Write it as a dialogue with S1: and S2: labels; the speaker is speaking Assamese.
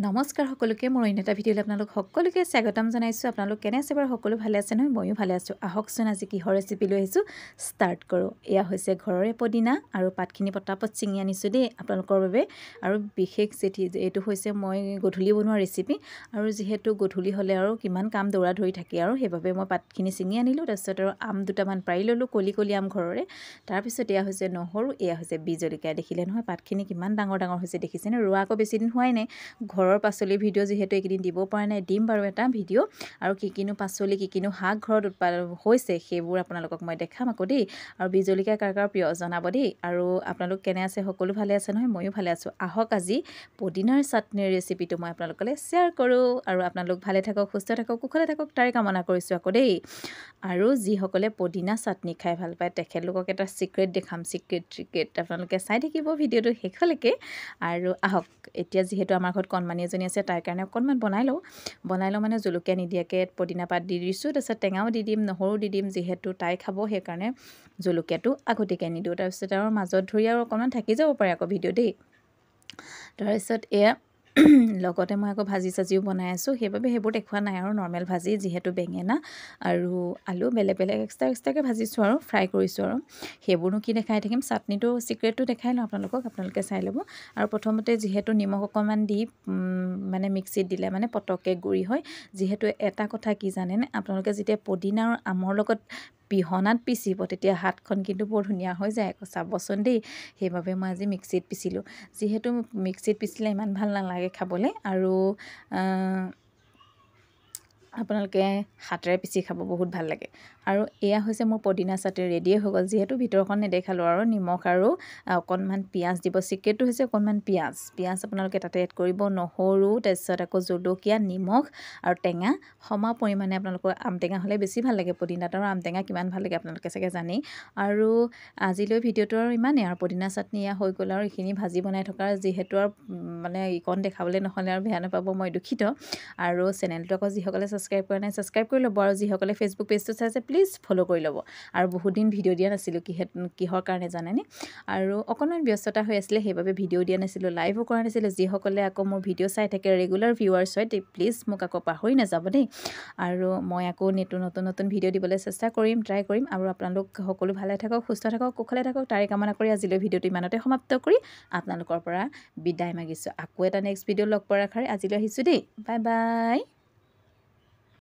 S1: নমস্কাৰ সকলোকে মোৰ অন্য এটা ভিডিঅ'লৈ আপোনালোক সকলোকে স্বাগতম জনাইছোঁ। আপোনালোক কেনে আছে বাৰু? সকলো ভালে আছে নহয়? ময়ো ভালে আছোঁ। আহকচোন আজি কিহৰ ৰেচিপি লৈ আহিছোঁ ষ্টাৰ্ট কৰোঁ। এয়া হৈছে ঘৰৰে পদিনা আৰু পাতখিনি পটাপট ছিঙি আনিছোঁ দেই আপোনালোকৰ বাবে। আৰু বিশেষ এইটো হৈছে মই গধূলি বনোৱা ৰেচিপি, আৰু যিহেতু গধূলি হ'লে আৰু কিমান কাম দৌৰা ধৰি থাকে, আৰু সেইবাবে মই পাতখিনি ছিঙি আনিলোঁ। তাৰপিছত আৰু আম দুটামান পাৰি ল'লোঁ, কলি আম ঘৰৰে। তাৰপিছত এয়া হৈছে নহৰু, এয়া হৈছে বি জলকীয়া। দেখিলে নহয় পাতখিনি কিমান ডাঙৰ ডাঙৰ হৈছে, দেখিছেনে? ৰোৱা আকৌ বেছি দিন হোৱাই নাই। ঘৰৰ পাচলিৰ ভিডিঅ' যিহেতু এইকেইদিন দিব পৰা নাই, দিম বাৰু এটা ভিডিঅ'। আৰু কিনো পাচলি কিনো শাক ঘৰত উৎপাদন হৈছে সেইবোৰ আপোনালোকক মই দেখাম আকৌ দেই। আৰু বি জলকীয়া কাৰ কাৰ প্ৰিয় জনাব দেই। আৰু আপোনালোক কেনে আছে? সকলো ভালে আছে নহয়? ময়ো ভালে আছোঁ। আহক আজি পদিনাৰ চাটনিৰ ৰেচিপিটো মই আপোনালোকলৈ শ্বেয়াৰ কৰোঁ। আৰু আপোনালোক ভালে থাকক, সুস্থ থাকক, কুশলে থাকক তাৰে কামনা কৰিছোঁ আকৌ দেই। আৰু যিসকলে পদিনা চাটনি খাই ভাল পায় তেখেতলোকক এটা চিক্ৰেট দেখাম, চিক্ৰেট আপোনালোকে চাই থাকিব ভিডিঅ'টো শেষলৈকে। আৰু আহক এতিয়া যিহেতু আমাৰ ঘৰত কণমানি এজনী আছে, তাইৰ কাৰণে অকণমান বনাই লওঁ মানে জলকীয়া নিদিয়াকৈ পদিনা পাত দি দিছোঁ। তাৰপিছত টেঙাও দি দিম, নহৰু দি দিম, যিহেতু তাই খাব সেইকাৰণে জলকীয়াটো আগতীয়াকৈ নিদিওঁ। তাৰপিছত আৰু মাজত ধৰি আৰু অকণমান থাকি যাব পাৰে আকৌ ভিডিঅ' দেই। তাৰপিছত এয়া লগতে মই আকৌ ভাজি চাজিও বনাই আছোঁ, সেইবাবে সেইবোৰ দেখুওৱা নাই আৰু নৰ্মেল ভাজি, যিহেতু বেঙেনা আৰু আলু বেলেগ এক্সট্ৰাকৈ ভাজিছোঁ আৰু ফ্ৰাই কৰিছোঁ। আৰু সেইবোৰনো কি দেখাই থাকিম, চাটনিটো চিক্ৰেটটো দেখাই লওঁ আপোনালোকে চাই ল'ব। আৰু প্ৰথমতে যিহেতু নিমখ অকণমান দি মানে মিক্সিত দিলে মানে পটককৈ গুড়ি হয়। যিহেতু এটা কথা কি জানেনে, আপোনালোকে যেতিয়া পদিনা আৰু আমৰ লগত পিহনাত পিচিব তেতিয়া হাতখন কিন্তু বৰ ধুনীয়া হৈ যায় আকৌ, চাবচোন দেই। সেইবাবে মই আজি মিক্সিত পিচিলোঁ, যিহেতু মিক্সিত পিচিলে ইমান ভাল নালাগে খাবলৈ। আৰু আপোনালোকে হাতেৰে পিচি খাব, বহুত ভাল লাগে। আৰু এয়া হৈছে মোৰ পদিনা চাটনি ৰেডিয়ে হৈ গ'ল। যিহেতু ভিতৰখন নেদেখালোঁ আৰু নিমখ আৰু অকণমান পিঁয়াজ দিব। চিক্ৰেটটো হৈছে অকণমান পিঁয়াজ আপোনালোকে তাতে এড কৰিব, নহৰু, তাৰপিছত আকৌ জলকীয়া, নিমখ আৰু টেঙা সমা পৰিমাণে। আপোনালোকৰ আম টেঙা হ'লে বেছি ভাল লাগে। পদিনাত আৰু আম টেঙা কিমান ভাল লাগে আপোনালোকে চাগে জানেই। আৰু আজিলৈ ভিডিঅ'টো আৰু ইমানেই। আৰু পদিনা চাটনি এয়া হৈ গ'ল। আৰু এইখিনি ভাজি বনাই থকাৰ যিহেতু আৰু মানে ইকণ দেখাবলৈ নহ'লে আৰু বেয়া নাপাব, মই দুখিত। আৰু চেনেলটো আকৌ যিসকলে ছাবস্ক্ৰাইব কৰা নাই ছাবস্ক্ৰাইব কৰি ল'ব, আৰু যিসকলে ফেচবুক পেজটো চাইছে প্লিজ ফ'ল' কৰি ল'ব। আৰু বহুত দিন ভিডিঅ' দিয়া নাছিলোঁ, কিহৰ কাৰণে জানেনে? আৰু অকণমান ব্যস্ততা হৈ আছিলে, সেইবাবে ভিডিঅ' দিয়া নাছিলোঁ, লাইভো কৰা নাছিলোঁ। যিসকলে আকৌ মোৰ ভিডিঅ' চাই থাকে, ৰেগুলাৰ ভিউৱাৰ্ছ হয়, প্লিজ মোক আকৌ পাহৰি নাযাব দেই। আৰু মই আকৌ নতুন ভিডিঅ' দিবলৈ চেষ্টা কৰিম, ট্ৰাই কৰিম। আৰু আপোনালোক সকলো ভালে থাকক, সুস্থ থাকক, কুশলে থাকক তাৰে কামনা কৰি আজিলৈ ভিডিঅ'টো ইমানতে সমাপ্ত কৰি আপোনালোকৰ পৰা বিদায় মাগিছোঁ। আকৌ এটা নেক্সট ভিডিঅ' লগ পোৱাৰ আশাৰে আজিলৈ আহিছোঁ দেই। Bye bye.